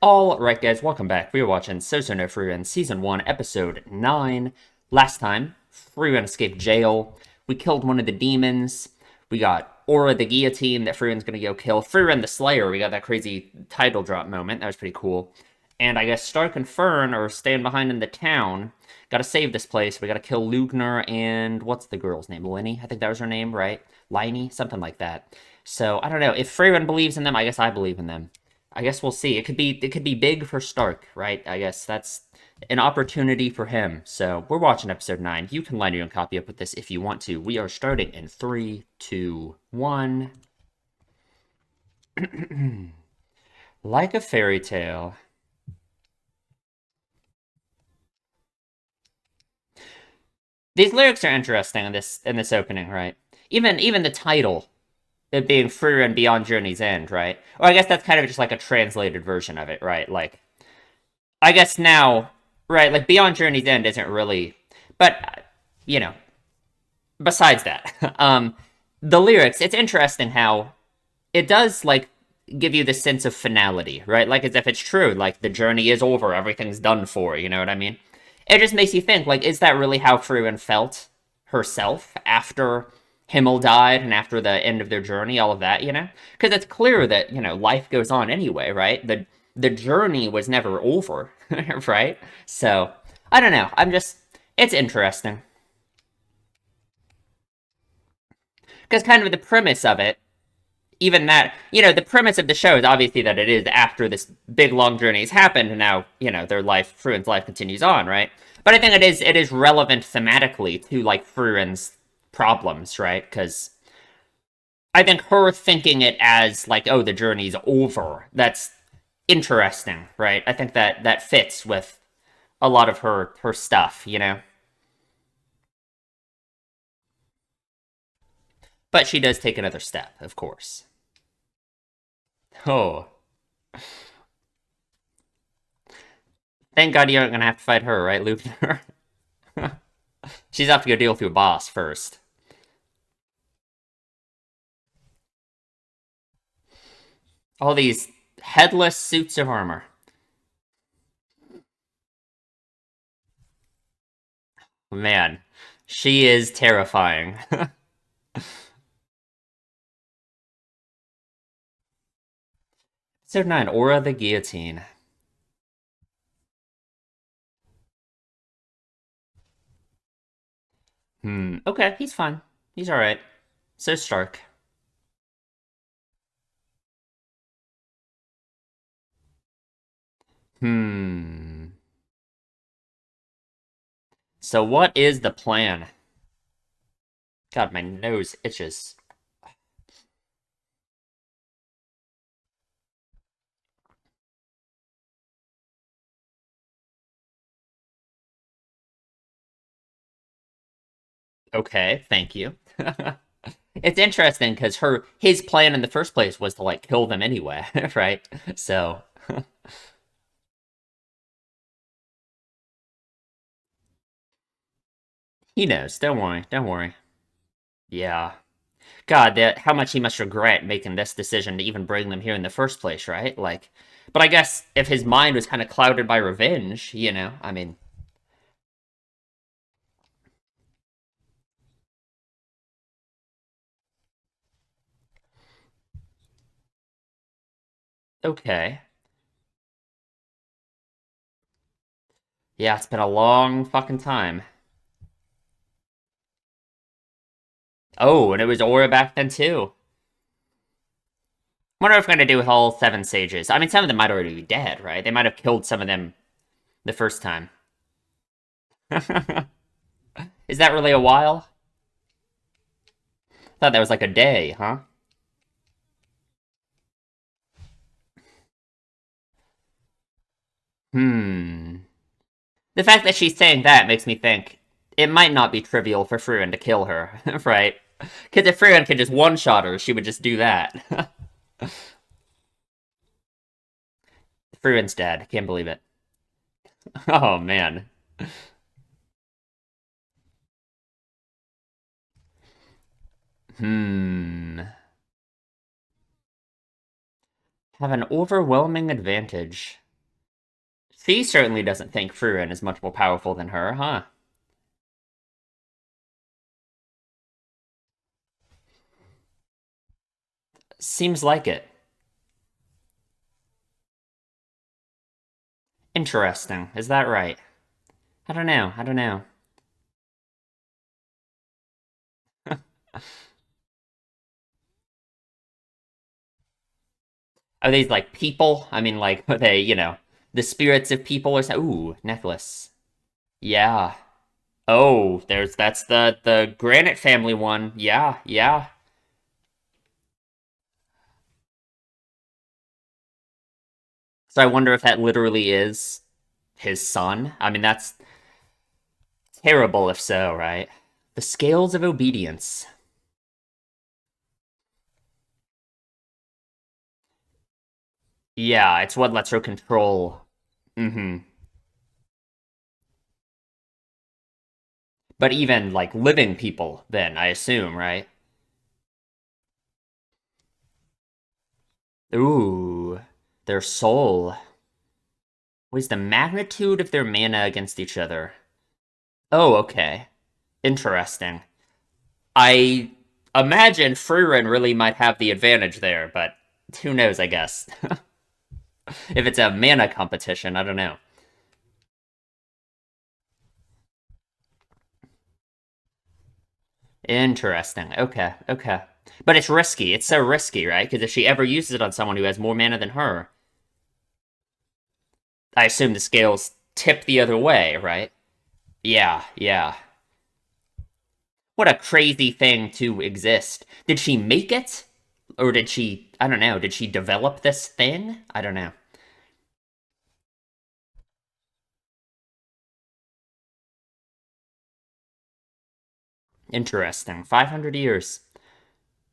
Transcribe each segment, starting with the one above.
Alright guys, welcome back. We are watching Sousou no Frieren Season 1, Episode 9. Last time, Frieren escaped jail. We killed one of the demons. We got Aura the Guillotine that Frieren's gonna go kill. Frieren the Slayer, we got that crazy title drop moment. That was pretty cool. And I guess Stark and Fern are staying behind in the town. Gotta save this place. We gotta kill Lugner and... what's the girl's name? Lenny? I think that was her name, right? Liney? Something like that. So, I don't know. If Frieren believes in them, I guess I believe in them. I guess we'll see. It could be big for Stark, right? I guess that's an opportunity for him. So we're watching episode 9. You can line your own copy up with this if you want to. We are starting in 3, 2, 1. Like a fairy tale. These lyrics are interesting in this opening, right? Even the title, it being Freer and Beyond Journey's End, right? Or I guess that's kind of just like a translated version of it, right? Like I guess now, right, like Beyond Journey's End isn't really, but you know, besides that, the lyrics, it's interesting how it does like give you this sense of finality, right? Like as if it's true, like the journey is over, everything's done for, you know what I mean? It just makes you think, like, is that really how Frieren felt herself after Himmel died and after the end of their journey, all of that, you know? Because it's clear that, life goes on anyway, right? The journey was never over, right? So, I don't know. It's interesting. Because kind of the premise of it, even that, the premise of the show is obviously that it is after this big long journey has happened, and now, their life, Fruin's life continues on, right? But I think it is relevant thematically to like Fruin's problems, right? Because I think her thinking it as like, oh, the journey's over, that's interesting, right? I think that fits with a lot of her stuff, you know? But she does take another step, of course. Oh, thank God you aren't gonna have to fight her, right, Lupner? She's have to go deal with your boss first. All these headless suits of armor. Man, she is terrifying. Episode 9, Aura the Guillotine. Okay, he's fine. He's alright. So Stark. Hmm. So what is the plan? God, my nose itches. Okay, thank you. It's interesting because his plan in the first place was to like kill them anyway, right? So he knows. Don't worry. Don't worry. Yeah. God, that how much he must regret making this decision to even bring them here in the first place, right? Like, but I guess if his mind was kind of clouded by revenge, I mean, okay. Yeah, it's been a long fucking time. Oh, and it was Aura back then too. Wonder if we're gonna do with all 7 sages. I mean, some of them might already be dead, right? They might have killed some of them the first time. Is that really a while? I thought that was like a day, huh? Hmm. The fact that she's saying that makes me think it might not be trivial for Frieren to kill her, right? Because if Frieren could just one-shot her, she would just do that. Frieren's dead. Can't believe it. Oh, man. Hmm. Have an overwhelming advantage. She certainly doesn't think Frieren is much more powerful than her, huh? Seems like it. Interesting. Is that right? I don't know. I don't know. Are these like people? I mean, like, are they, the spirits of people or something? Ooh, necklace. Yeah. Oh, that's the Granite family one. Yeah, yeah. So I wonder if that literally is his son. I mean, that's terrible if so, right? The scales of obedience. Yeah, it's what lets her control. Mm-hmm. But even like living people, then I assume, right? Ooh, their soul. What is the magnitude of their mana against each other? Oh, okay. Interesting. I imagine Frieren really might have the advantage there, but who knows, I guess. If it's a mana competition, I don't know. Interesting. Okay, okay. But it's risky. It's so risky, right? Because if she ever uses it on someone who has more mana than her, I assume the scales tip the other way, right? Yeah, yeah. What a crazy thing to exist. Did she make it? Or did she, I don't know, did she develop this thing? I don't know. Interesting. 500 years.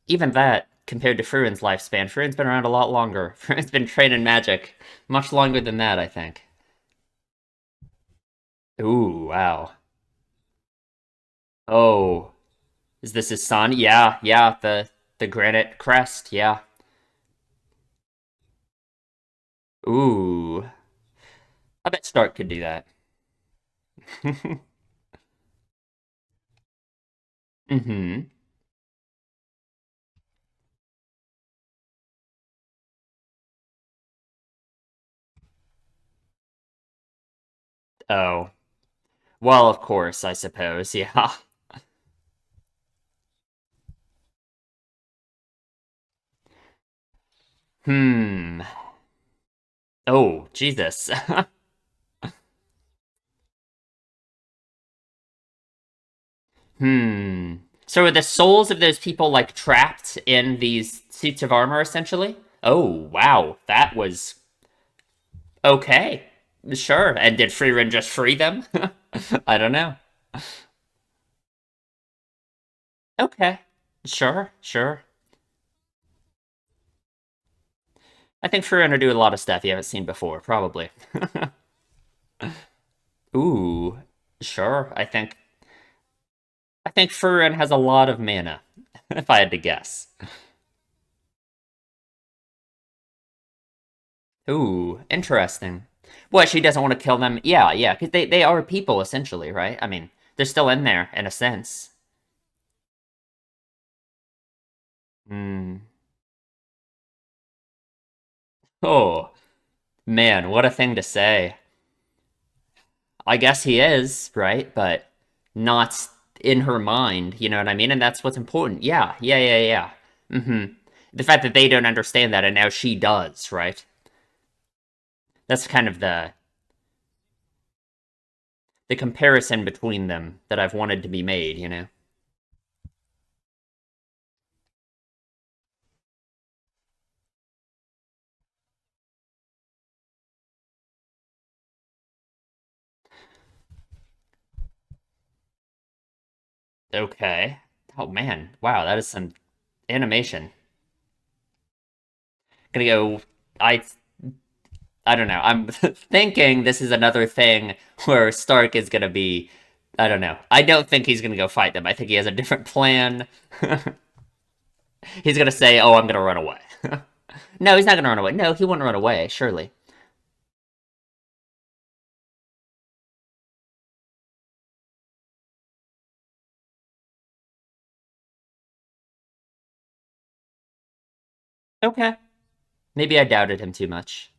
Even that, compared to Furin's lifespan, Furin's been around a lot longer. Furin's been training magic much longer than that, I think. Ooh, wow. Oh, is this his son? Yeah, yeah, the granite crest, yeah. Ooh. I bet Stark could do that. Mm-hmm. Oh. Well, of course, I suppose, yeah. Hmm. Oh, Jesus. Hmm. So are the souls of those people like trapped in these suits of armor essentially? Oh, wow. That was okay. Sure. And did Frieren just free them? I don't know. Okay. Sure, sure. I think Frieren are doing a lot of stuff you haven't seen before, probably. Ooh. Sure. I think Frieren has a lot of mana, if I had to guess. Ooh, interesting. What, she doesn't want to kill them? Yeah, yeah, because they are people, essentially, right? I mean, they're still in there, in a sense. Hmm. Oh, man, what a thing to say. I guess he is, right? But not in her mind, you know what I mean? And that's what's important. Yeah, yeah, yeah, yeah. Mm-hmm. The fact that they don't understand that and now she does, right? That's kind of the comparison between them that I've wanted to be made, you know? Okay. Oh man, wow, that is some animation. Gonna go. I I don't know. I'm thinking this is another thing where Stark is gonna be. I don't know. I don't think he's gonna go fight them. I think he has a different plan. He's gonna say, "Oh, I'm gonna run away." No, he's not gonna run away. No, he wouldn't run away. Surely. Okay. Maybe I doubted him too much.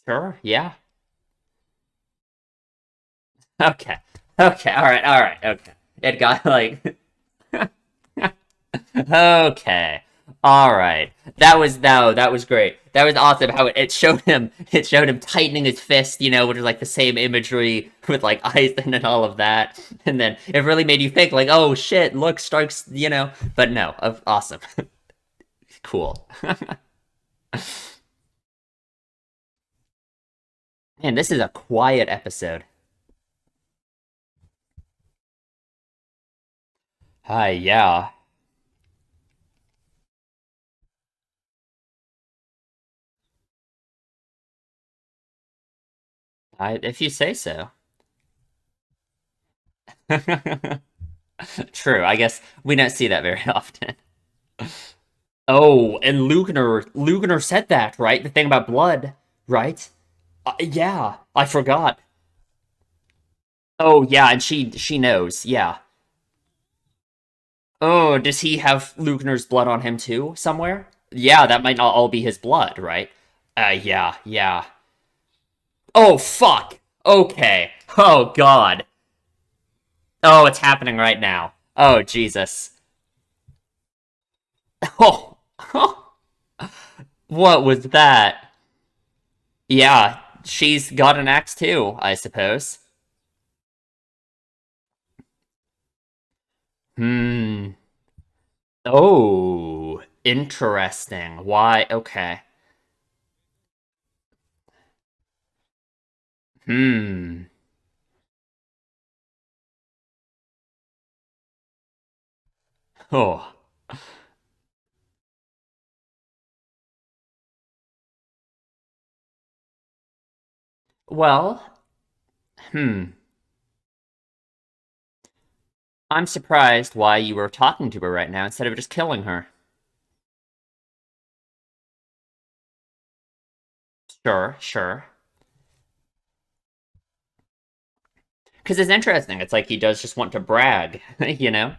Sure, yeah. Okay. Okay, alright, alright, okay. It got like okay. All right. That was no, that was great. That was awesome how it showed him tightening his fist, which is like the same imagery with like ice and all of that. And then it really made you think like, "Oh shit, look, Stark's. But no, awesome. Cool. Man, this is a quiet episode. Hi, yeah. If you say so. True. I guess we don't see that very often. Oh, and Lugner said that, right? The thing about blood, right? Yeah, I forgot. Oh, yeah, and she knows. Yeah. Oh, does he have Lugner's blood on him too somewhere? Yeah, that might not all be his blood, right? Yeah, yeah. Oh, fuck. Okay. Oh, God. Oh, it's happening right now. Oh, Jesus. Oh, what was that? Yeah, she's got an axe too, I suppose. Hmm. Oh, interesting. Why? Okay. Hmm. Oh. Well, hmm. I'm surprised why you were talking to her right now instead of just killing her. Sure, sure. Because it's interesting. It's like he does just want to brag, you know?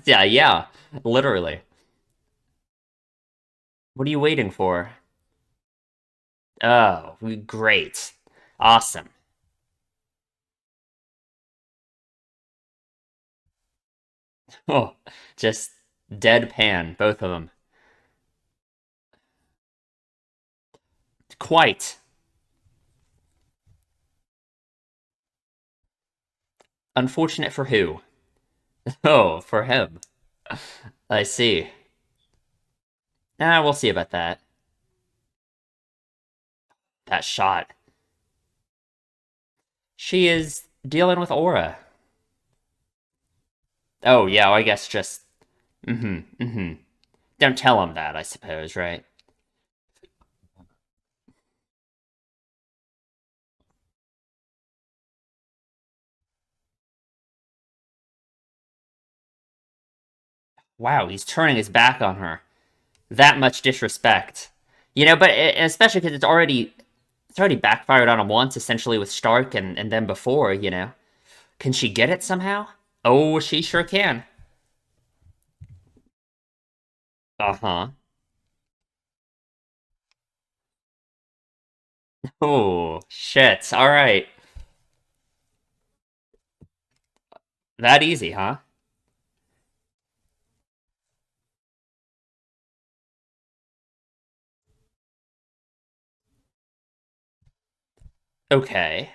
Yeah, yeah. Literally. What are you waiting for? Oh, great. Awesome. Oh, just deadpan, both of them. Quite. Unfortunate for who? Oh, for him. I see. We'll see about that. That shot. She is dealing with aura. Oh, yeah, I guess just. Mm-hmm, mm-hmm. Don't tell him that, I suppose, right? Wow, he's turning his back on her. That much disrespect. But especially because it's already backfired on him once, essentially with Stark and then before. Can she get it somehow? Oh, she sure can. Uh-huh. Oh, shit. All right. That easy, huh? Okay.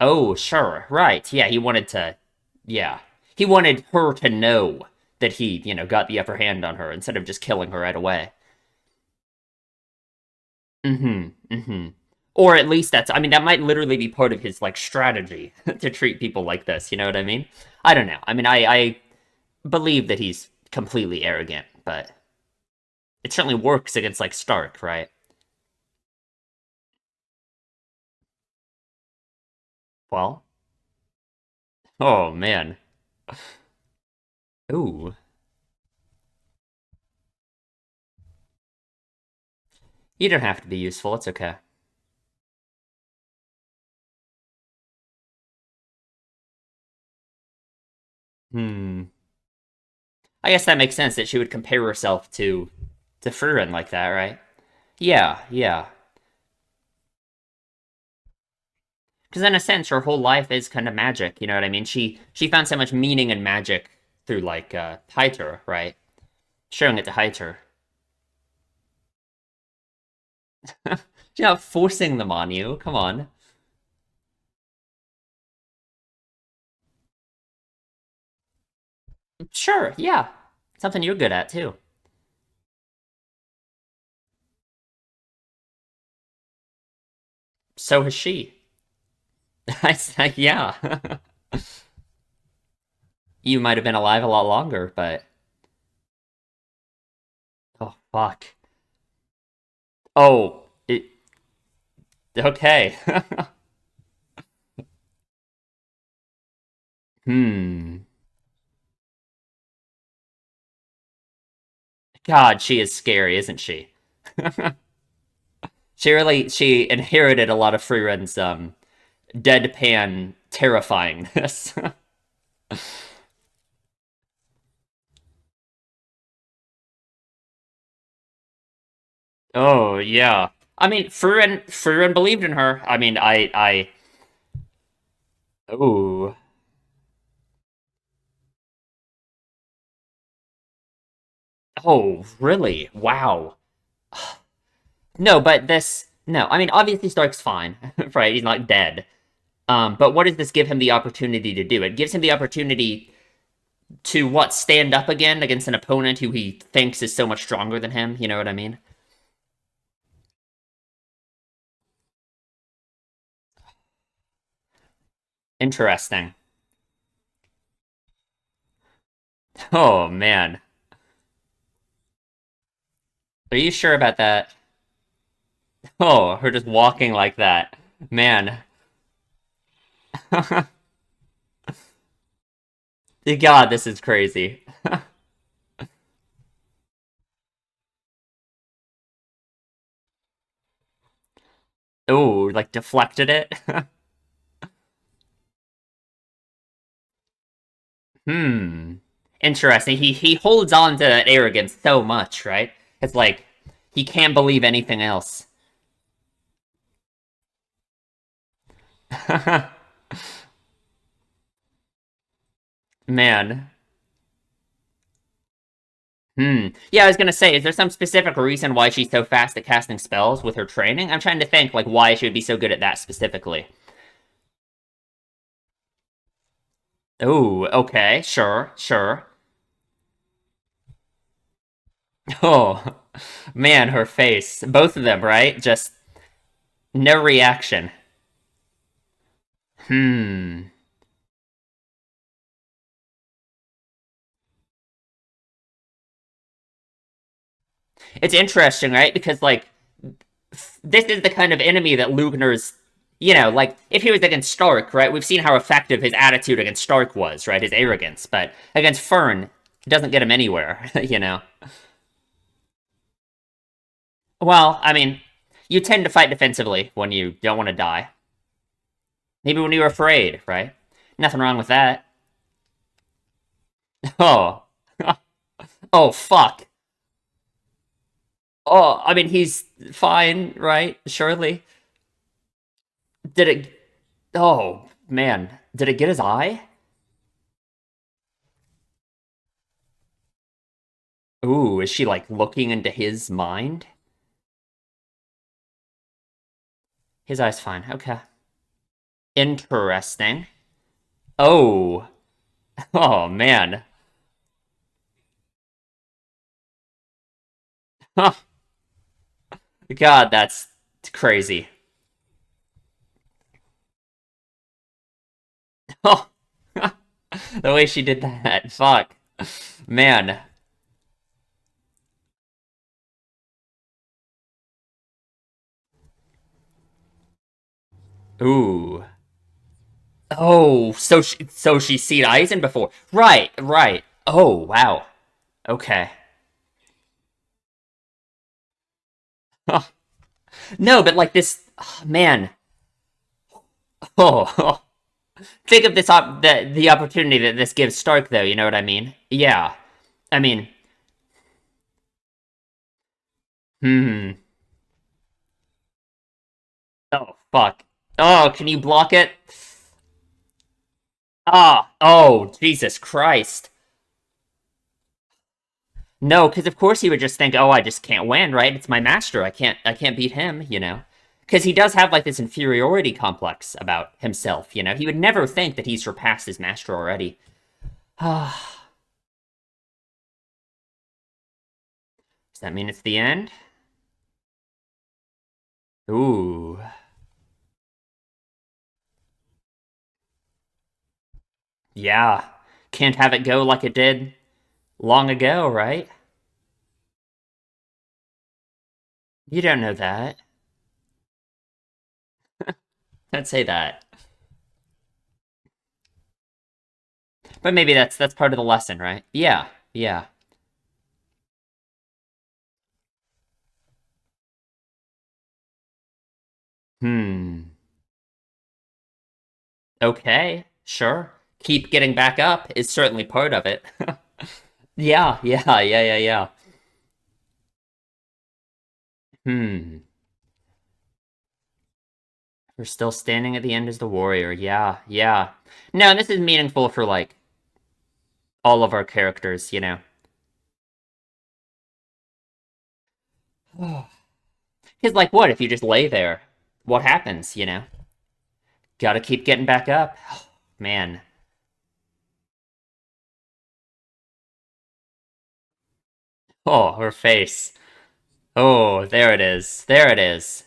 Oh, sure. Right. Yeah, he wanted to. Yeah. He wanted her to know that he got the upper hand on her instead of just killing her right away. Mm hmm. Mm hmm. Or at least I mean, that might literally be part of his, like, strategy to treat people like this. You know what I mean? I don't know. I mean, I believe that he's completely arrogant, but it certainly works against, like, Stark, right? Well, oh, man. Ooh. You don't have to be useful. It's okay. Hmm. I guess that makes sense that she would compare herself to Frieren like that, right? Yeah, yeah. Because in a sense, her whole life is kind of magic. You know what I mean? She found so much meaning in magic through like Haiter, right? Showing it to Haiter. She's not forcing them on you. Come on. Sure, yeah. Something you're good at too. So has she. Yeah. You might have been alive a lot longer, but oh fuck. Oh, okay. Hmm. God, she is scary, isn't she? She inherited a lot of Freeren's deadpan terrifyingness. Oh yeah. I mean, Frieren believed in her. I mean, I oh oh really? Wow. No, but this no. I mean, obviously Stark's fine, right? He's not dead. But what does this give him the opportunity to do? It gives him the opportunity to what stand up again against an opponent who he thinks is so much stronger than him. You know what I mean? Interesting. Oh man, are you sure about that? Oh, her just walking like that, man. God, this is crazy. Oh, like deflected it. Hmm. Interesting. He holds on to that arrogance so much, right? It's like he can't believe anything else. Man. Hmm. Yeah, I was gonna say, is there some specific reason why she's so fast at casting spells with her training? I'm trying to think, like, why she would be so good at that specifically. Oh, okay, sure, sure. Oh, man, her face. Both of them, right? Just no reaction. Hmm. It's interesting, right? Because, like, this is the kind of enemy that Lugner's, like, if he was against Stark, right? We've seen how effective his attitude against Stark was, right? His arrogance. But against Fern, it doesn't get him anywhere, you know? Well, I mean, you tend to fight defensively when you don't want to die. Maybe when you're afraid, right? Nothing wrong with that. Oh. Oh, fuck. Oh, I mean, he's fine, right? Surely. Did it. Oh, man. Did it get his eye? Ooh, is she, like, looking into his mind? His eye's fine. Okay. Interesting. Oh. Oh, man. God, that's crazy. Oh. The way she did that. Fuck. Man. Ooh. Oh, so she's seen Eisen before. Right, right. Oh, wow. Okay. No, but like this, oh, man. Oh, think of the opportunity that this gives Stark, though. You know what I mean? Yeah. I mean, hmm. Oh fuck. Oh, can you block it? Ah. Oh, Jesus Christ. No, because of course he would just think, oh, I just can't win, right? It's my master. I can't beat him, you know? Because he does have like this inferiority complex about himself, you know? He would never think that he's surpassed his master already. Does that mean it's the end? Ooh. Yeah. Can't have it go like it did long ago, right? You don't know that. Don't say that. But maybe that's part of the lesson, right? Yeah. Yeah. Hmm. Okay. Sure. Keep getting back up is certainly part of it. Yeah, yeah. Hmm. We're still standing at the end as the warrior. Yeah, yeah. No, this is meaningful for like all of our characters, you know. Because like what if you just lay there? What happens, you know? Gotta keep getting back up. Man. Oh, her face. Oh, there it is. There it is.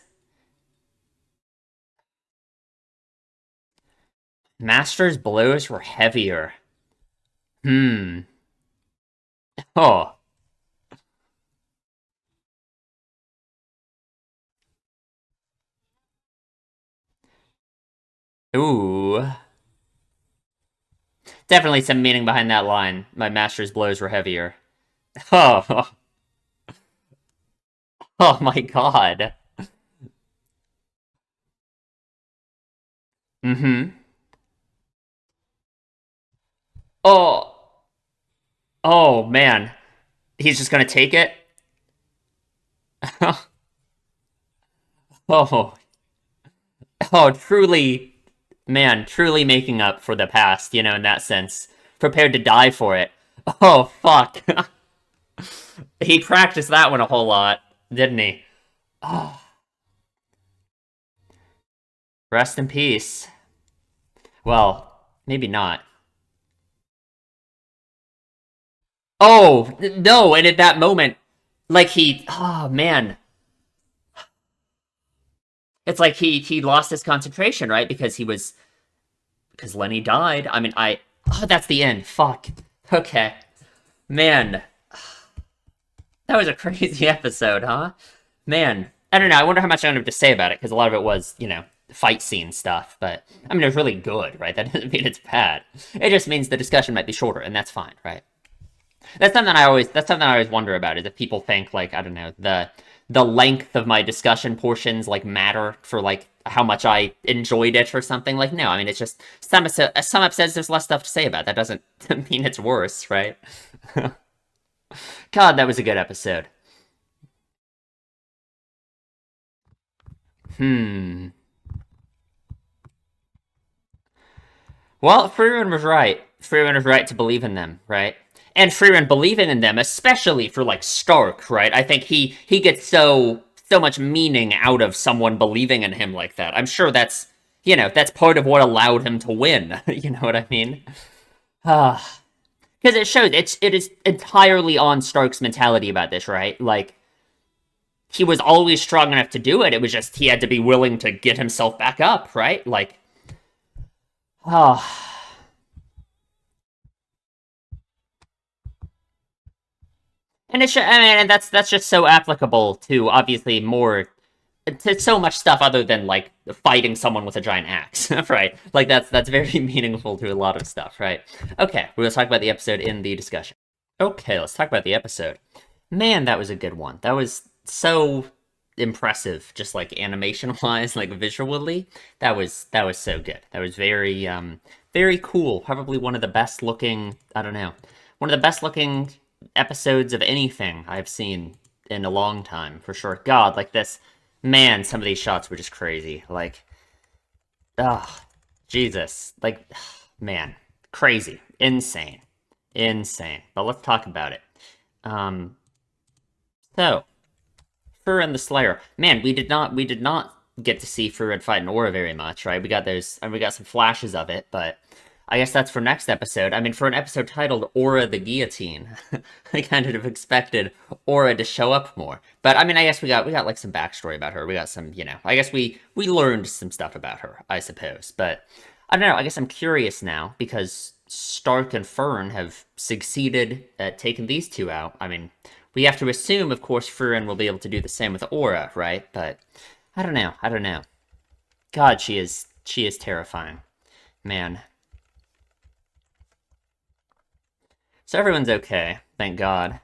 Master's blows were heavier. Hmm. Oh. Ooh. Definitely some meaning behind that line. My master's blows were heavier. Oh. Oh my god. Mm-hmm. Oh. Oh man. He's just gonna take it? Oh. Oh, truly, man, truly making up for the past, you know, in that sense. Prepared to die for it. Oh, fuck. He practiced that one a whole lot, didn't he? Oh, rest in peace. Well, maybe not. Oh, no, and at that moment, like oh man. It's like he lost his concentration, right? Because Lenny died. I mean, oh, that's the end. Fuck. Okay. Man, that was a crazy episode, huh? Man, I don't know. I wonder how much I have to say about it because a lot of it was, you know, fight scene stuff. But I mean, it was really good, right? That doesn't mean it's bad. It just means the discussion might be shorter, and that's fine, right? That's something I always wonder about is if people think like I don't know the length of my discussion portions like matter for like how much I enjoyed it or something. Like no, I mean it's just some episodes there's less stuff to say about. That doesn't mean it's worse, right? God, that was a good episode. Hmm. Well, Frieren was right. Frieren was right to believe in them, right? And Frieren believing in them, especially for like Stark, right? I think he gets so much meaning out of someone believing in him like that. I'm sure that's that's part of what allowed him to win. You know what I mean? Because it shows it is entirely on Stark's mentality about this, right? Like he was always strong enough to do it. It was just he had to be willing to get himself back up, right? Like, oh, and I mean, and that's just so applicable to obviously more to so much stuff other than like fighting someone with a giant axe, right? Like that's very meaningful to a lot of stuff, right? Okay, we're gonna talk about the episode in the discussion. Okay, let's talk about the episode. Man, that was a good one. That was so impressive, just like animation wise, like visually. That was so good. That was very very cool. Probably one of the best looking, I don't know, one of the best looking episodes of anything I've seen in a long time, for sure. God, like this, man, some of these shots were just crazy. Like, ah, Jesus, like, man, crazy, insane, insane. But let's talk about it. Um, so Frieren the Slayer. Man, we did not get to see Frieren fight an aura very much, right? We got those, and we got some flashes of it, but I guess that's for next episode. I mean, for an episode titled Aura the Guillotine, I kind of expected Aura to show up more. But I mean, I guess we got like some backstory about her. We got some, I guess we learned some stuff about her, I suppose. But I don't know. I guess I'm curious now because Stark and Fern have succeeded at taking these two out. I mean, we have to assume, of course, Frieren will be able to do the same with Aura, right? But I don't know. I don't know. God, she is terrifying, man. So everyone's okay, thank God.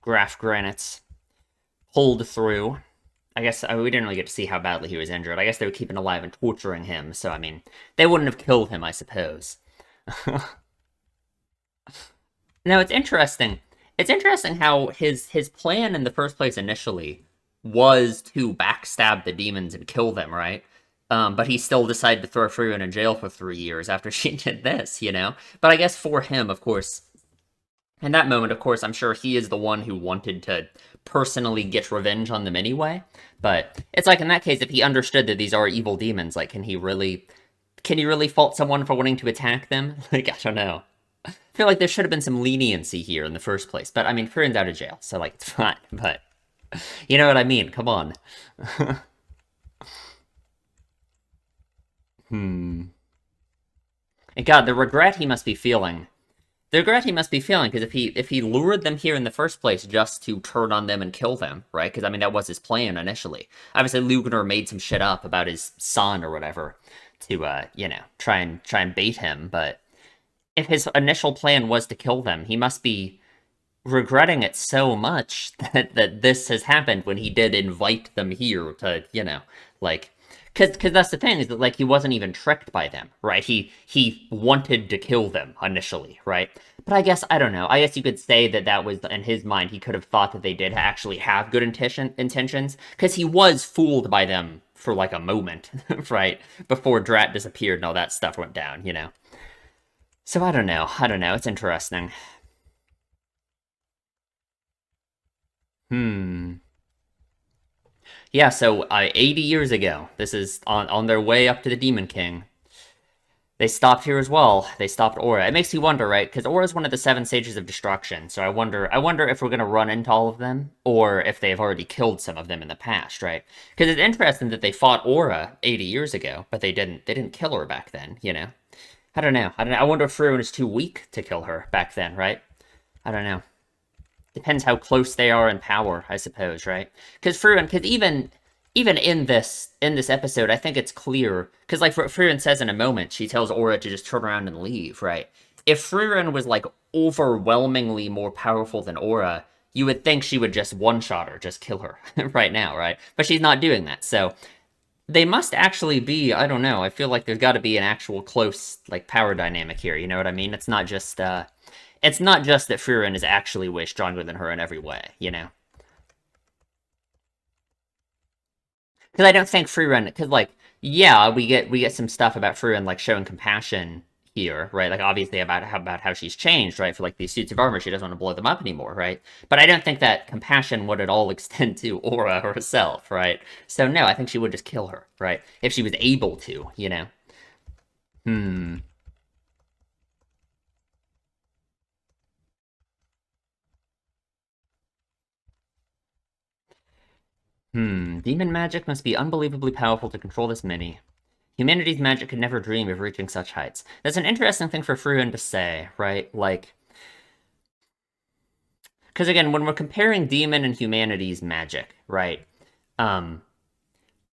Graph Granite's pulled through. I guess we didn't really get to see how badly he was injured. I guess they were keeping alive and torturing him, so I mean, they wouldn't have killed him, I suppose. Now it's interesting. It's interesting how his plan in the first place initially was to backstab the demons and kill them, right? But he still decided to throw Frieren in jail for 3 years after she did this, you know? But I guess for him, of course, in that moment, of course, I'm sure he is the one who wanted to personally get revenge on them anyway. But it's like in that case, if he understood that these are evil demons, like, can he really fault someone for wanting to attack them? Like, I don't know. I feel like there should have been some leniency here in the first place. But I mean, Frieren's out of jail, so like it's fine. But you know what I mean? Come on. Hmm. And God, the regret he must be feeling. The regret he must be feeling, because if he lured them here in the first place just to turn on them and kill them, right? Because I mean that was his plan initially. Obviously, Lugner made some shit up about his son or whatever to try and bait him. But if his initial plan was to kill them, he must be regretting it so much that this has happened when he did invite them here to, like, because that's the thing, is that, like, he wasn't even tricked by them, right? He wanted to kill them initially, right? But I guess, I don't know, I guess you could say that that was, in his mind, he could have thought that they did actually have good intentions, because he was fooled by them for, like, a moment, right? Before Drat disappeared and all that stuff went down. So I don't know, it's interesting. Hmm. Yeah, so 80 years ago, this is on their way up to the Demon King. They stopped here as well. They stopped Aura. It makes you wonder, right? Because Aura is one of the seven stages of destruction. So I wonder if we're gonna run into all of them, or if they've already killed some of them in the past, right? Because it's interesting that they fought Aura 80 years ago, but they didn't kill her back then. I don't know. I don't know. I wonder if Frieren is too weak to kill her back then, right? I don't know. Depends how close they are in power, I suppose, right? Because even in this episode, I think it's clear because like Frieren says in a moment, she tells Aura to just turn around and leave, right? If Frieren was like overwhelmingly more powerful than Aura, you would think she would just one shot her, just kill her right now, right? But she's not doing that, so they must actually be. I don't know. I feel like there's got to be an actual close like power dynamic here. You know what I mean? It's not just that Frieren is actually way stronger than her in every way, you know? Because I don't think Frieren, because like, yeah, we get some stuff about Frieren like showing compassion here, right? Like obviously about how she's changed, right? For like these suits of armor, she doesn't want to blow them up anymore, right? But I don't think that compassion would at all extend to Aura herself, right? So no, I think she would just kill her, right? If she was able to, you know? Hmm. Demon magic must be unbelievably powerful to control this many. Humanity's magic could never dream of reaching such heights. That's an interesting thing for Frieren to say, right? Like, because again, when we're comparing demon and humanity's magic, right? Um,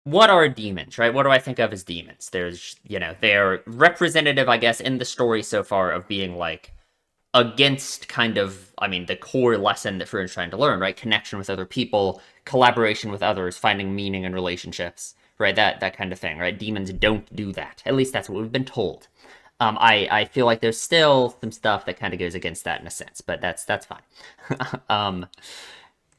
what are demons, right? What do I think of as demons? They're representative, I guess, in the story so far of being like against kind of, I mean, the core lesson that Frieren's trying to learn, right? Connection with other people, collaboration with others, finding meaning in relationships, right? That kind of thing, right? Demons don't do that. At least that's what we've been told. I feel like there's still some stuff that kind of goes against that in a sense, but that's fine.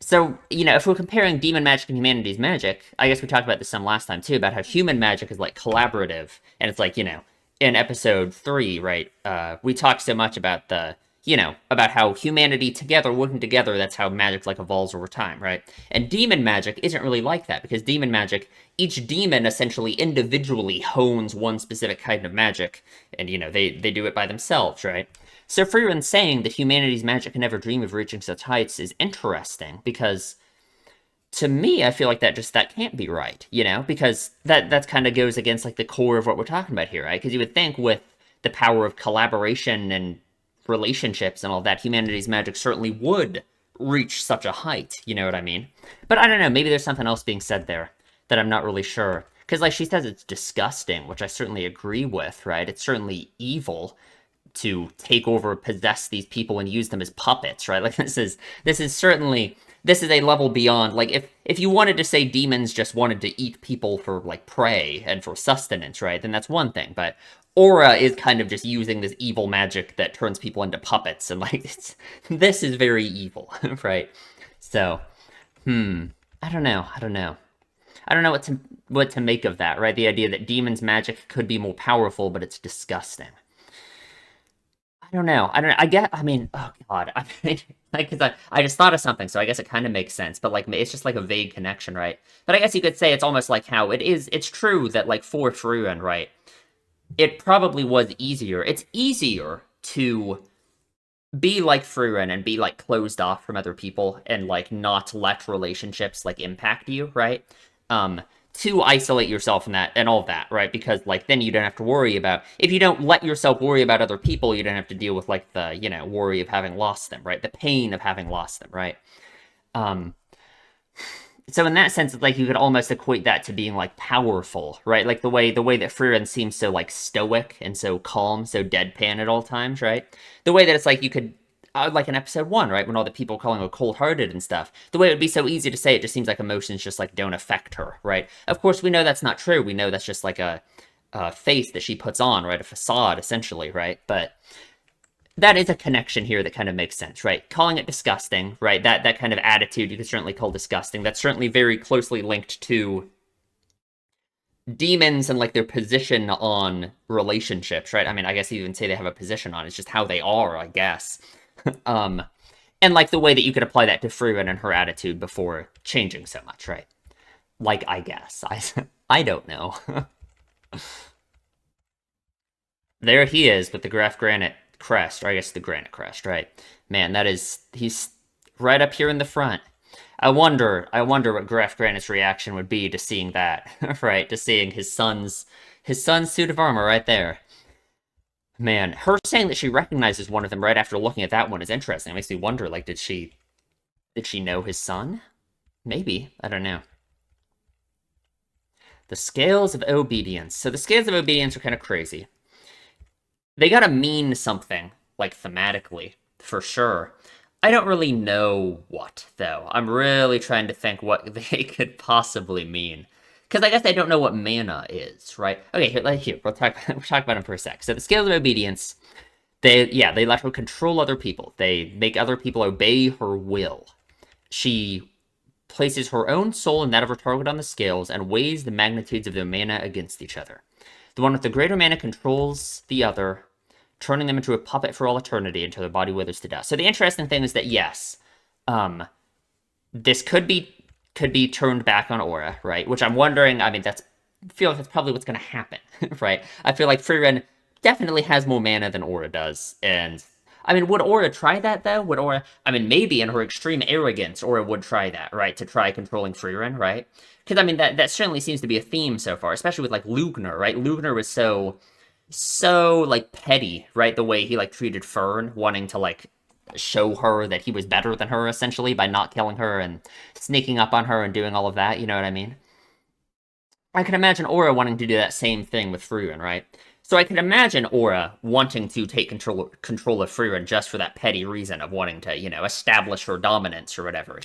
So, if we're comparing demon magic and humanity's magic, I guess we talked about this some last time too, about how human magic is like collaborative, and it's like, in episode 3, right, we talked so much about about how humanity together, working together, that's how magic like evolves over time, right? And demon magic isn't really like that, because demon magic, each demon essentially individually hones one specific kind of magic, and, they do it by themselves, right? So Frieren saying that humanity's magic can never dream of reaching such heights is interesting, because to me, I feel like that can't be right, because that's kind of goes against like the core of what we're talking about here, right? Because you would think with the power of collaboration and relationships and all that, humanity's magic certainly would reach such a height, you know what I mean? But I don't know, maybe there's something else being said there that I'm not really sure. Because like she says it's disgusting, which I certainly agree with, right? It's certainly evil to take over, possess these people, and use them as puppets, right? Like this is certainly, this is a level beyond. Like if you wanted to say demons just wanted to eat people for like prey and for sustenance, right? Then that's one thing. But Aura is kind of just using this evil magic that turns people into puppets, and like this is very evil, right? So, I don't know. I don't know what to make of that, right? The idea that demons' magic could be more powerful, but it's disgusting. I don't know. I mean, oh god. I mean, like, cause I just thought of something, so I guess it kind of makes sense. But like, it's just like a vague connection, right? But I guess you could say it's almost like how it is. It's true that like for Frieren, right? It probably was easier. It's easier to be like Frieren and be like closed off from other people and like not let relationships like impact you, right? Um, to isolate yourself from that and all of that, right? Because like then you don't have to worry about, if you don't let yourself worry about other people, you don't have to deal with like the, worry of having lost them, right? The pain of having lost them, right? Um, so in that sense, it's like you could almost equate that to being like powerful, right? Like the way that Frieren seems so like stoic and so calm, so deadpan at all times, right? The way that it's like you could, like in episode 1, right, when all the people calling her cold-hearted and stuff, the way it would be so easy to say, it just seems like emotions just like don't affect her, right? Of course, we know that's not true. We know that's just like a face that she puts on, right? A facade, essentially, right? But that is a connection here that kind of makes sense, right? Calling it disgusting, right? That kind of attitude you could certainly call disgusting. That's certainly very closely linked to demons and like their position on relationships, right? I mean, I guess you even say they have a position on it. It's just how they are, I guess. um, and like the way that you could apply that to Frieren and her attitude before changing so much, right? Like, I guess. I don't know. There he is with the Graf Granite crest, or I guess the Granite crest, right? Man, he's right up here in the front. I wonder what Graf Granite's reaction would be to seeing that, right? To seeing his son's suit of armor right there. Man, her saying that she recognizes one of them right after looking at that one is interesting. It makes me wonder, like, did she know his son? Maybe. I don't know. The scales of obedience. So the scales of obedience are kind of crazy. They gotta mean something, like thematically, for sure. I don't really know what, though. I'm really trying to think what they could possibly mean. Because I guess I don't know what mana is, right? Okay, here we'll talk about them for a sec. So the scales of obedience, they let her control other people. They make other people obey her will. She places her own soul and that of her target on the scales and weighs the magnitudes of their mana against each other. The one with the greater mana controls the other, turning them into a puppet for all eternity until their body withers to dust. So the interesting thing is that yes, this could be turned back on Aura, right? Which I'm wondering. I mean, I feel like that's probably what's going to happen, right? I feel like Frieren definitely has more mana than Aura does, and I mean, would Aura try that though? Would Aura? I mean, maybe in her extreme arrogance, Aura would try that, right? To try controlling Frieren, right? Because I mean, that certainly seems to be a theme so far, especially with like Lugner, right? Lugner was so like petty, right? The way he like treated Fern, wanting to like show her that he was better than her essentially by not killing her and sneaking up on her and doing all of that. You know what I mean? I can imagine Aura wanting to do that same thing with Frieren, right? So I can imagine Aura wanting to take control of Frieren just for that petty reason of wanting to, establish her dominance or whatever.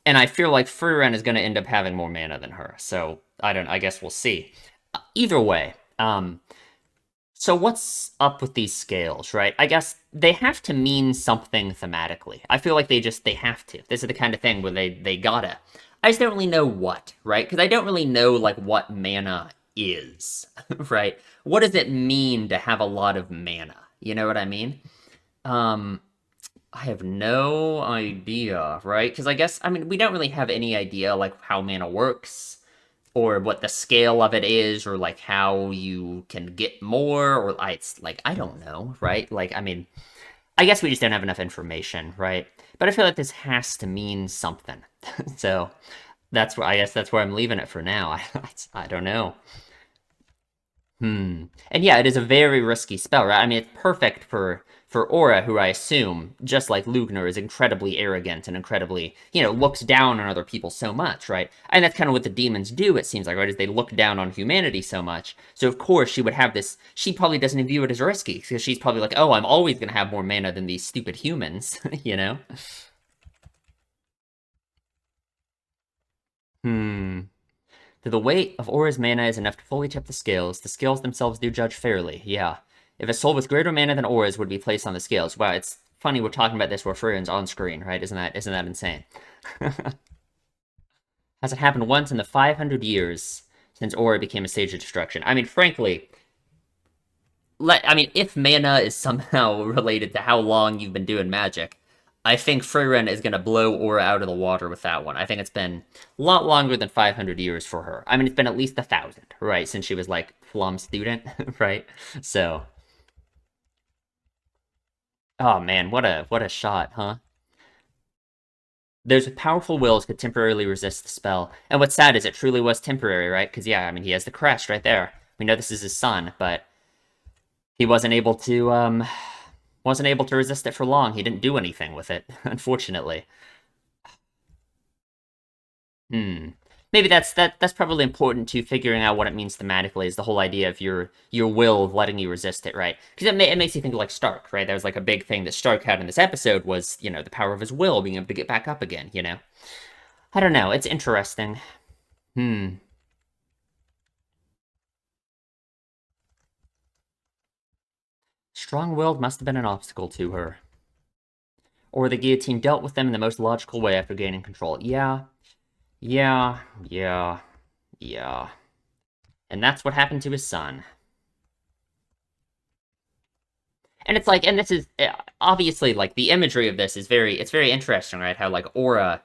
And I feel like Frieren is going to end up having more mana than her. So I don't. I guess we'll see. Either way, so what's up with these scales, right? I guess they have to mean something thematically. I feel like they have to. This is the kind of thing where they gotta. I just don't really know what, right? Because I don't really know like what mana is, right? What does it mean to have a lot of mana? You know what I mean? Um, I have no idea, right? Because I mean, we don't really have any idea like how mana works or what the scale of it is, or like how you can get more, or it's like I don't know, right? Like I mean, I guess we just don't have enough information, right? But I feel like this has to mean something, so that's where I guess that's where I'm leaving it for now. I don't know. And yeah, it is a very risky spell, right? I mean, it's perfect for Aura, who I assume, just like Lugner, is incredibly arrogant and incredibly, looks down on other people so much, right? And that's kind of what the demons do, it seems like, right? Is they look down on humanity so much. So of course she would have this. She probably doesn't view it as risky because she's probably like, oh, I'm always gonna have more mana than these stupid humans, you know? Hmm. The weight of Aura's mana is enough to fully tip the scales themselves do judge fairly, yeah. If a soul with greater mana than Aura's would be placed on the scales. Wow, it's funny we're talking about this where Frieren's on screen, right? Isn't that insane? Has it happened once in the 500 years since Aura became a Sage of Destruction? I mean, frankly, if mana is somehow related to how long you've been doing Magic, I think Frieren is going to blow Aura out of the water with that one. I think it's been a lot longer than 500 years for her. I mean, it's been at least 1,000, right? Since she was like Flum student, right? So, oh man, what a shot, huh? Those powerful wills could temporarily resist the spell. And what's sad is it truly was temporary, right? Because yeah, I mean, he has the crest right there. We know this is his son, but he wasn't able to resist it for long. He didn't do anything with it, unfortunately. Hmm. Maybe that's probably important to figuring out what it means thematically, is the whole idea of your will letting you resist it, right? Because it makes you think of like Stark, right? That was like a big thing that Stark had in this episode was, the power of his will, being able to get back up again. I don't know. It's interesting. Hmm. Strong-willed must have been an obstacle to her. Or the guillotine dealt with them in the most logical way after gaining control. Yeah, yeah, yeah, yeah. And that's what happened to his son. And it's like, and this is obviously like the imagery of this is it's very interesting, right? How like Aura,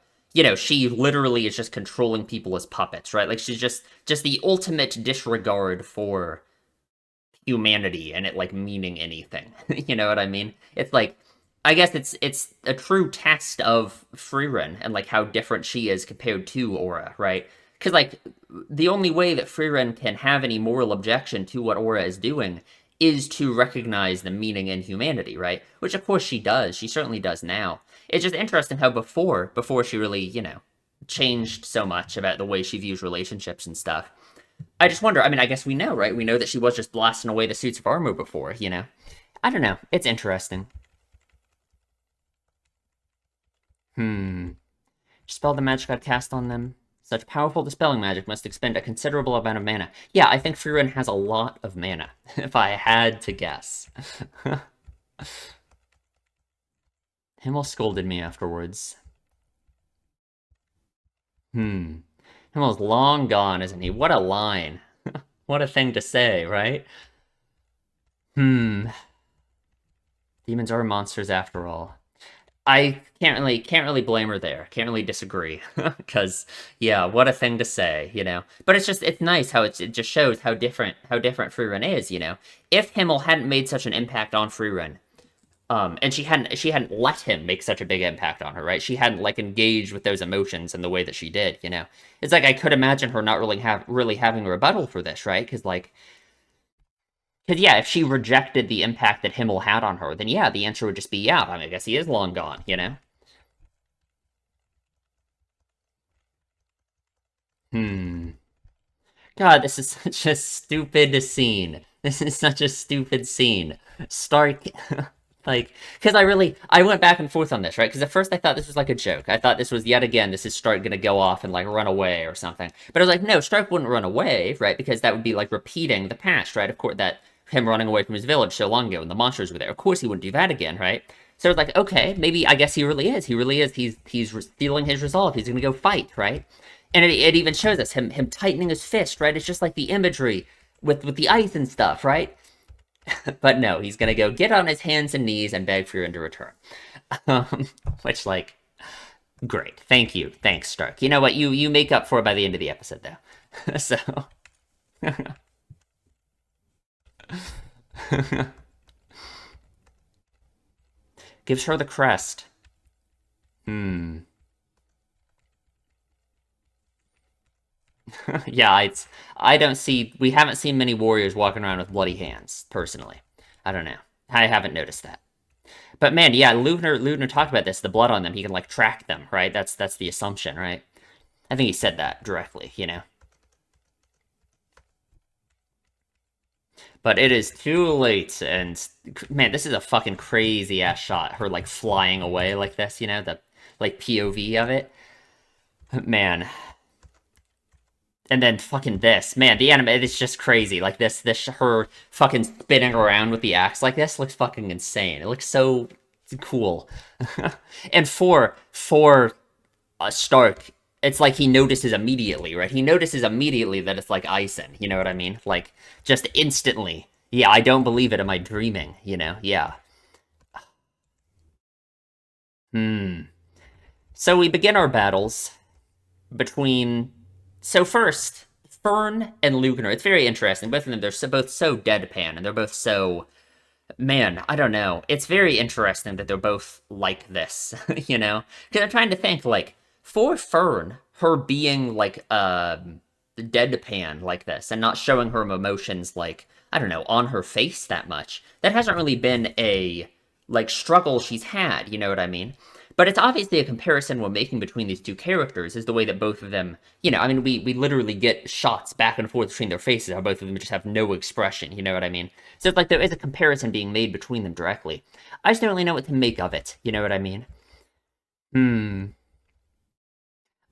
she literally is just controlling people as puppets, right? Like she's just the ultimate disregard for humanity and it like meaning anything. You know what I mean? It's like I guess it's a true test of Frieren and like how different she is compared to Aura, right? Because like the only way that Frieren can have any moral objection to what Aura is doing is to recognize the meaning in humanity, right? Which of course she does. She certainly does now. It's just interesting how before she really, changed so much about the way she views relationships and stuff. I just wonder. I mean, I guess we know, right? We know that she was just blasting away the suits of armor before. I don't know. It's interesting. Hmm. Spell the magic got cast on them. Such powerful dispelling magic must expend a considerable amount of mana. Yeah, I think Frieren has a lot of mana, if I had to guess. Himmel scolded me afterwards. Himmel's long gone, isn't he? What a line. What a thing to say, right? Hmm. Demons are monsters after all. I can't really blame her there. Can't really disagree. Because yeah, what a thing to say. But it's nice how it just shows how different Frieren is. If Himmel hadn't made such an impact on Frieren, and she hadn't let him make such a big impact on her, right? She hadn't like engaged with those emotions in the way that she did. It's like I could imagine her not really having a rebuttal for this, right? Because yeah, if she rejected the impact that Himmel had on her, then yeah, the answer would just be yeah. I mean, I guess he is long gone. Hmm. God, this is such a stupid scene. This is such a stupid scene. Stark, like, because I went back and forth on this, right? Because at first I thought this was like a joke. I thought this was yet again, this is Stark gonna go off and like run away or something. But I was like, no, Stark wouldn't run away, right? Because that would be like repeating the past, right? Of course, that him running away from his village so long ago and the monsters were there. Of course he wouldn't do that again, right? So I was like, okay, maybe I guess he really is. He really is. He's feeling his resolve. He's gonna go fight, right? And it even shows us him tightening his fist, right? It's just like the imagery with the ice and stuff, right? But no, he's gonna go get on his hands and knees and beg for you to return. Um, which, like, great. Thank you. Thanks, Stark. You know what? You make up for it by the end of the episode, though. So. Gives her the crest. Hmm. Yeah, I don't see. We haven't seen many warriors walking around with bloody hands, personally. I don't know. I haven't noticed that. But man, yeah, Ludner talked about this. The blood on them, he can like track them, right? That's the assumption, right? I think he said that directly, you know. But it is too late, and man, this is a fucking crazy ass shot. Her like flying away like this, you know, the like POV of it. Man, and then fucking this, man, the anime is just crazy. Like this her fucking spinning around with the axe like this looks fucking insane. It looks so cool. And for Stark, it's like he notices immediately, right? He notices immediately that it's like icing. You know what I mean? Like just instantly. Yeah, I don't believe it. Am I dreaming? You know? Yeah. Hmm. So we begin our battles between. So first, Fern and Lugner. It's very interesting. Both of them, both so deadpan, and they're both so man. I don't know. It's very interesting that they're both like this. You know, because I'm trying to think like for Fern, her being like deadpan like this and not showing her emotions like I don't know on her face that much. That hasn't really been a like struggle she's had. You know what I mean? But it's obviously a comparison we're making between these two characters is the way that both of them, you know, I mean, we literally get shots back and forth between their faces, how both of them just have no expression, you know what I mean? So it's like there is a comparison being made between them directly. I just don't really know what to make of it, you know what I mean? Hmm.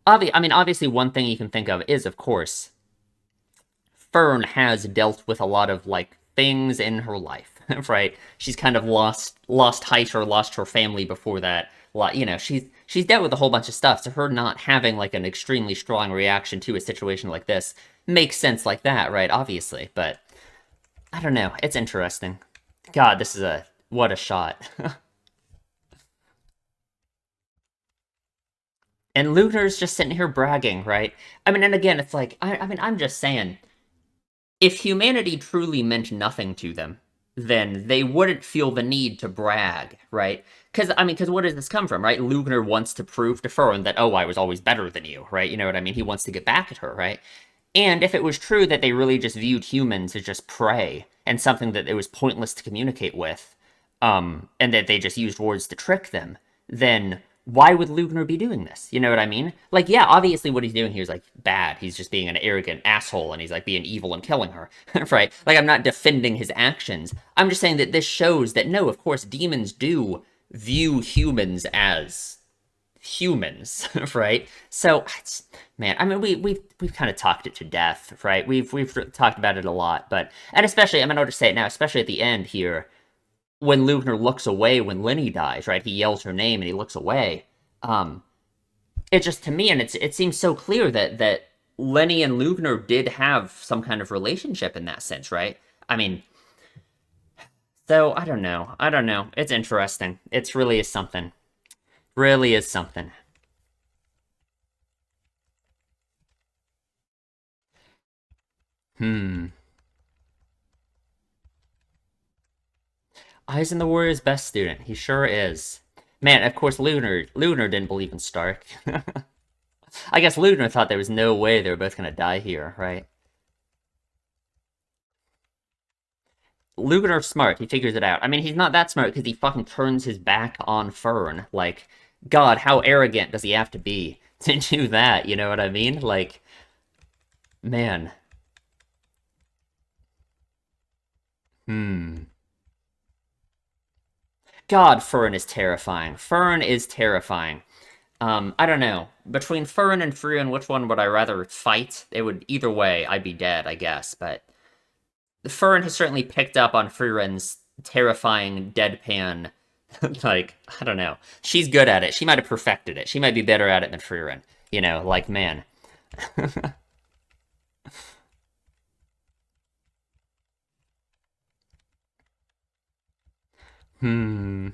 I mean, obviously, one thing you can think of is, of course, Fern has dealt with a lot of like things in her life, right? She's kind of lost height or lost her family before that. You know, she's dealt with a whole bunch of stuff. So her not having like an extremely strong reaction to a situation like this makes sense like that, right? Obviously, but I don't know. It's interesting. God, this is a what a shot. And Luger's just sitting here bragging, right? I mean, and again, it's like I mean, I'm just saying if humanity truly meant nothing to them, then they wouldn't feel the need to brag, right? Because I mean, because where does this come from, right? Lugner wants to prove to Fern that oh, I was always better than you, right? You know what I mean? He wants to get back at her, right? And if it was true that they really just viewed humans as just prey and something that it was pointless to communicate with, and that they just used words to trick them, then why would Lugner be doing this? You know what I mean? Like, yeah, obviously what he's doing here is like bad. He's just being an arrogant asshole and he's like being evil and killing her, right? Like, I'm not defending his actions. I'm just saying that this shows that no, of course, demons do view humans as humans, right? So, man, I mean, we've kind of talked it to death, right? We've talked about it a lot, but and especially, I mean, I'll just say it now, especially at the end here when Lugner looks away when Lenny dies, right? He yells her name and he looks away. Um, it just to me, and it seems so clear that Lenny and Lugner did have some kind of relationship in that sense, right? I mean, so I don't know. I don't know. It's interesting. It's really is something. Really is something. Hmm. Aizen the Warrior's best student. He sure is. Man, of course, Lunar didn't believe in Stark. I guess Lunar thought there was no way they were both gonna die here, right? Lugar's smart. He figures it out. I mean, he's not that smart because he fucking turns his back on Fern. Like, God, how arrogant does he have to be to do that? You know what I mean? Like, man. Hmm. God, Fern is terrifying. Fern is terrifying. I don't know. Between Fern and Frieren, which one would I rather fight? It would either way, I'd be dead, I guess. But Fern has certainly picked up on Frieren's terrifying deadpan. Like, I don't know. She's good at it. She might have perfected it. She might be better at it than Frieren. You know, like man. Hmm.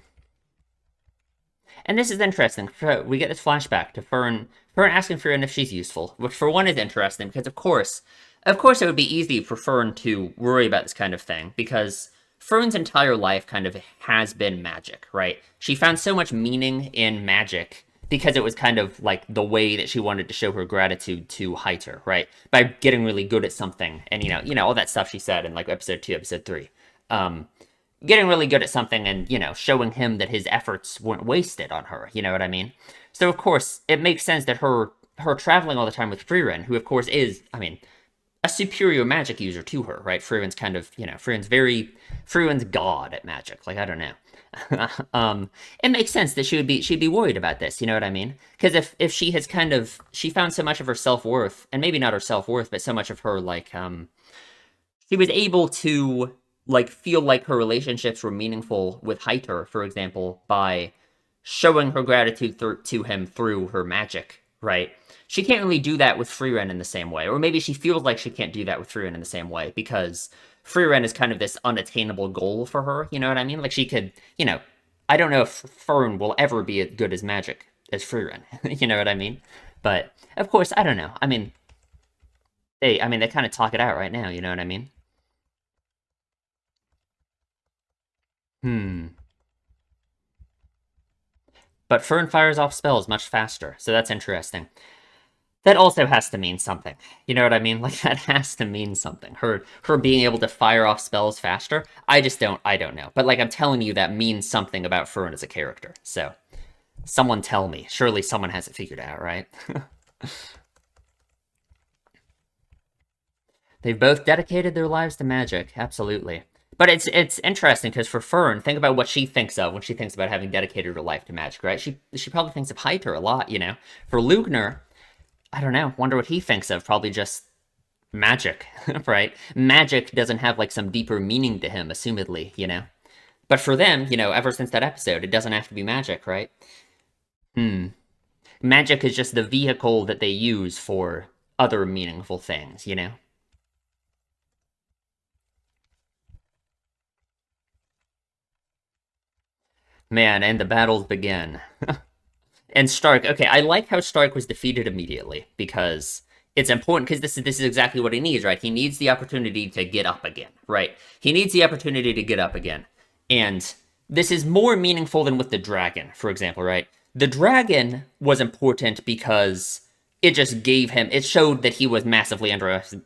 And this is interesting. So we get this flashback to Fern asking Frieren if she's useful, which for one is interesting because of course, it would be easy for Fern to worry about this kind of thing because Fern's entire life kind of has been magic, right? She found so much meaning in magic because it was kind of like the way that she wanted to show her gratitude to Heiter, right? By getting really good at something, and all that stuff she said in like episode 2, episode 3. Um, Getting really good at something and, showing him that his efforts weren't wasted on her, you know what I mean? So of course, it makes sense that her traveling all the time with Frieren, who of course is, I mean, a superior magic user to her, right? Frieren's kind of, Frieren's god at magic. Like, I don't know. It makes sense that she'd be worried about this, you know what I mean? Because if she has she found so much of her self-worth, and maybe not her self-worth, but so much of her, like, she was able to like feel like her relationships were meaningful with Heiter, for example, by showing her gratitude to him through her magic, right? She can't really do that with Frieren in the same way, or maybe she feels like she can't do that with Frieren in the same way because Frieren is kind of this unattainable goal for her. You know what I mean? Like she could, I don't know if Fern will ever be as good as magic as Frieren. You know what I mean? But of course, I don't know. I mean, they kind of talk it out right now. You know what I mean? Hmm. But Fern fires off spells much faster, so that's interesting. That also has to mean something. You know what I mean? Like that has to mean something. Her being able to fire off spells faster. I don't know. But like I'm telling you that means something about Fern as a character. So someone tell me. Surely someone has it figured out, right? They've both dedicated their lives to magic, absolutely. But it's interesting because for Fern, think about what she thinks of when she thinks about having dedicated her life to magic, right? She probably thinks of Heiter a lot, you know. For Lugner, I don't know. Wonder what he thinks of. Probably just magic, right? Magic doesn't have like some deeper meaning to him, assumedly, you know. But for them, ever since that episode, it doesn't have to be magic, right? Hmm. Magic is just the vehicle that they use for other meaningful things, you know. Man, and the battles begin. And Stark, okay, I like how Stark was defeated immediately because it's important because this is exactly what he needs, right? He needs the opportunity to get up again, right? He needs the opportunity to get up again. And this is more meaningful than with the dragon, for example, right? The dragon was important because it showed that he was massively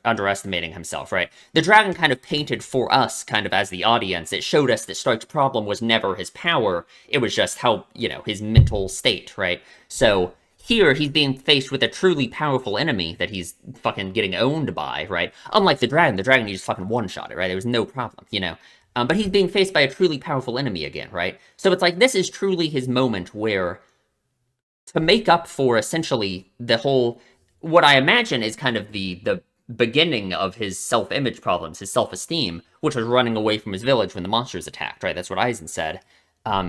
underestimating himself, right? The dragon kind of painted for us, kind of as the audience. It showed us that Stark's problem was never his power, it was just how, his mental state, right? So here he's being faced with a truly powerful enemy that he's fucking getting owned by, right? Unlike the dragon you just fucking one-shot it, right? There was no problem, you know? But he's being faced by a truly powerful enemy again, right? So it's like this is truly his moment where to make up for essentially the whole what I imagine is kind of the beginning of his self-image problems, his self-esteem, which was running away from his village when the monsters attacked, right? That's what Eisen said.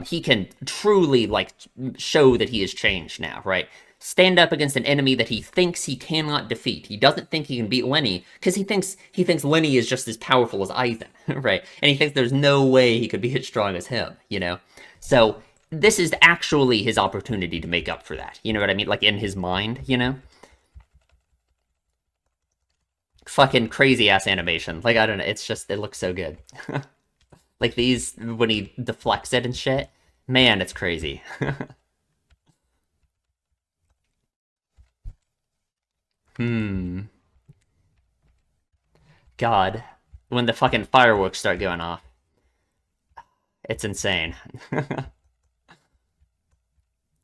He can truly like show that he has changed now, right? Stand up against an enemy that he thinks he cannot defeat. He doesn't think he can beat Lenny because he thinks Lenny is just as powerful as Eisen, right? And he thinks there's no way he could be as strong as him, you know? So this is actually his opportunity to make up for that. You know what I mean? Like in his mind, you know? Fucking crazy ass animation. Like, I don't know. It's just, it looks so good. Like these, when he deflects it and shit. Man, it's crazy. Hmm. God. When the fucking fireworks start going off. It's insane.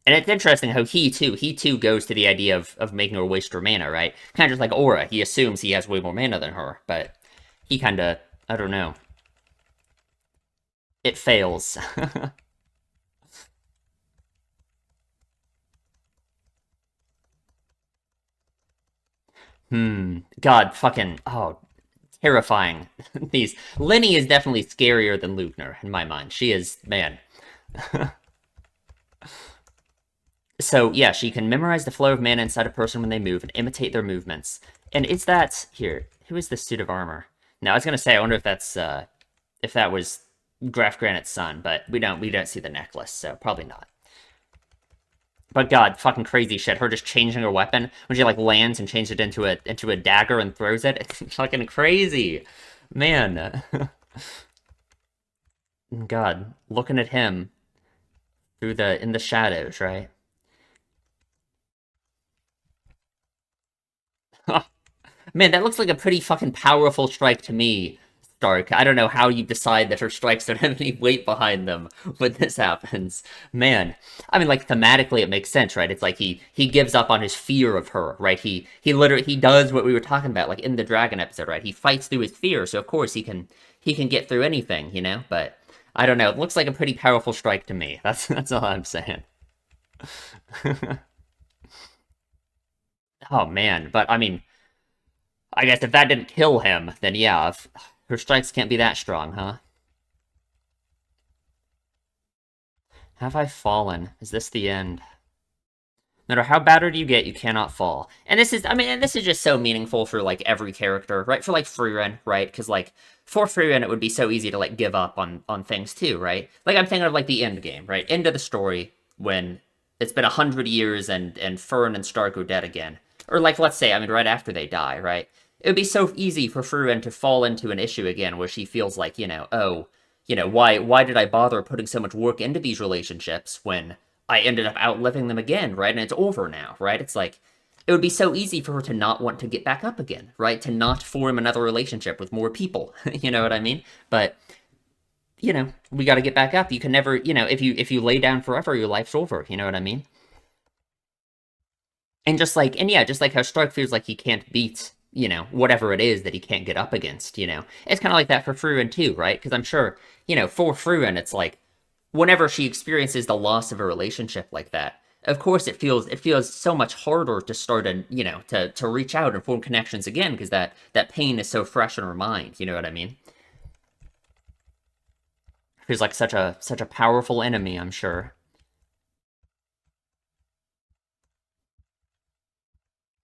And it's interesting how he too goes to the idea of making her waste her mana, right? Kind of just like Aura. He assumes he has way more mana than her, but he kind of, I don't know. It fails. God, fucking, oh, terrifying. These Lenny is definitely scarier than Lugner in my mind. She is, man. So yeah, she can memorize the flow of mana inside a person when they move and imitate their movements. And is that here? Who is this suit of armor? Now I was gonna say I wonder if that was Graf Granite's son, but we don't see the necklace, so probably not. But God, fucking crazy shit. Her just changing her weapon when she like lands and changes it into a dagger and throws it. It's fucking crazy, man. God, looking at him through the in the shadows, right? Man, that looks like a pretty fucking powerful strike to me, Stark. I don't know how you decide that her strikes don't have any weight behind them when this happens. Man, I mean, like thematically, it makes sense, right? It's like he gives up on his fear of her, right? He literally he does what we were talking about, like in the dragon episode, right? He fights through his fear, so of course he can get through anything, you know. But I don't know. It looks like a pretty powerful strike to me. That's all I'm saying. Oh man, but I mean. I guess if that didn't kill him, then yeah, her strikes can't be that strong, huh? Have I fallen? Is this the end? No matter how battered you get, you cannot fall. And this is, I mean, and this is just so meaningful for, like, every character, right? For, like, Frieren, right? Because, like, for Frieren, it would be so easy to, like, give up on things, too, right? Like, I'm thinking of, like, the end game, right? End of the story, when it's been 100 years and Fern and Stark are dead again. Or, like, let's say, I mean, right after they die, right? It would be so easy for Frieren to fall into an issue again where she feels like, oh, why did I bother putting so much work into these relationships when I ended up outliving them again, right? And it's over now, right? It's like it would be so easy for her to not want to get back up again, right? To not form another relationship with more people. You know what I mean? But we got to get back up. You can never, if you lay down forever, your life's over. You know what I mean? And just like, and yeah, just like how Stark feels like he can't beat, whatever it is that he can't get up against. It's kind of like that for Frieren too, right? Because I'm sure, for Frieren, it's like whenever she experiences the loss of a relationship like that, of course it feels so much harder to start to reach out and form connections again because that pain is so fresh in her mind. You know what I mean? Feels like such a powerful enemy. I'm sure.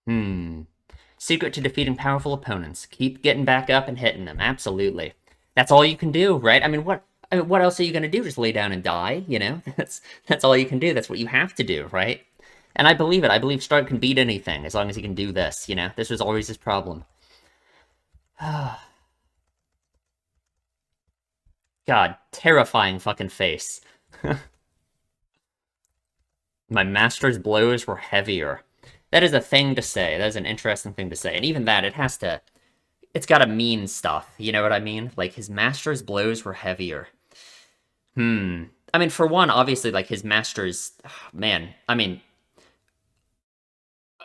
Hmm. Secret to defeating powerful opponents. Keep getting back up and hitting them. Absolutely. That's all you can do, right? I mean, what else are you gonna do? Just lay down and die, you know? That's all you can do. That's what you have to do, right? And I believe it. I believe Stark can beat anything as long as he can do this. This was always his problem. God, terrifying fucking face. My master's blows were heavier. That is a thing to say. That is an interesting thing to say. And even that, it's gotta mean stuff. You know what I mean? Like, his master's blows were heavier. Hmm. I mean, for one, obviously, like, his master's... Man, I mean,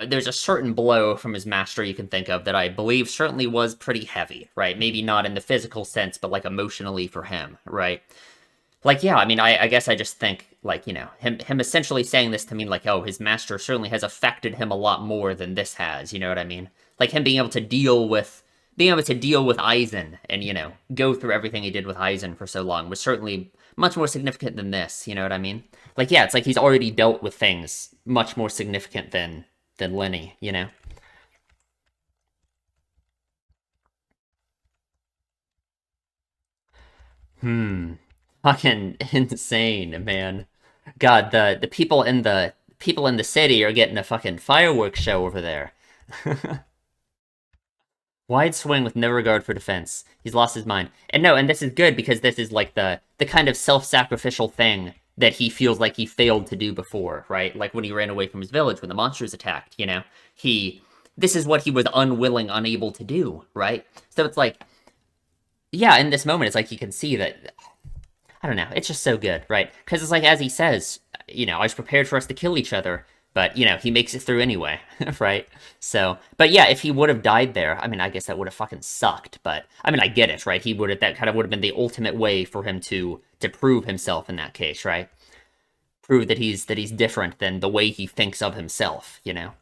there's a certain blow from his master you can think of that I believe certainly was pretty heavy, right? Maybe not in the physical sense, but, like, emotionally for him, right? Like, yeah, I mean, I guess I just think, like, him essentially saying this to mean, like, oh, his master certainly has affected him a lot more than this has, you know what I mean? Like, him being able to deal with Eisen and, go through everything he did with Eisen for so long was certainly much more significant than this, you know what I mean? Like, yeah, it's like he's already dealt with things much more significant than Lenny. Hmm. Fucking insane, man. God, the people in the city are getting a fucking fireworks show over there. Wide swing with no regard for defense. He's lost his mind. And no, and this is good because this is like the kind of self-sacrificial thing that he feels like he failed to do before, right? Like when he ran away from his village when the monsters attacked. He this is what he was unwilling, unable to do, right? So it's like, yeah, in this moment, it's like you can see that I don't know. It's just so good, right? Because it's like, as he says, I was prepared for us to kill each other, But, you know, he makes it through anyway, right? So, but yeah, if he would have died there, I mean, I guess that would have fucking sucked. But, I mean, I get it, right? He would have, that kind of would have been the ultimate way for him to prove himself in that case, right? Prove that he's different than the way he thinks of himself, you know?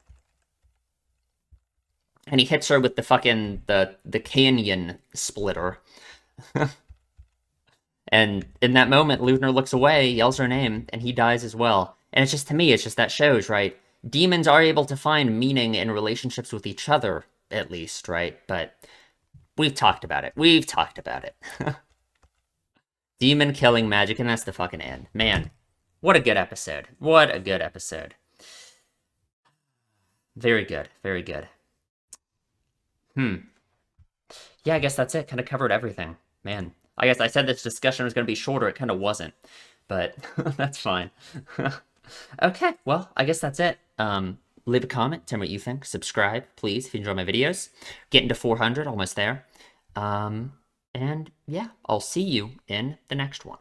And he hits her with the fucking, the canyon splitter. And in that moment, Luther looks away, yells her name, and he dies as well. And it's just, to me, it's just that shows, right? Demons are able to find meaning in relationships with each other, at least, right? But we've talked about it. We've talked about it. Demon killing magic, and that's the fucking end. Man, what a good episode. What a good episode. Very good. Very good. Yeah, I guess that's it. Kind of covered everything. Man, I guess I said this discussion was going to be shorter. It kind of wasn't. But that's fine. Okay, well, I guess that's it. Leave a comment, tell me what you think. Subscribe, please, if you enjoy my videos. Getting to 400, almost there. And yeah, I'll see you in the next one.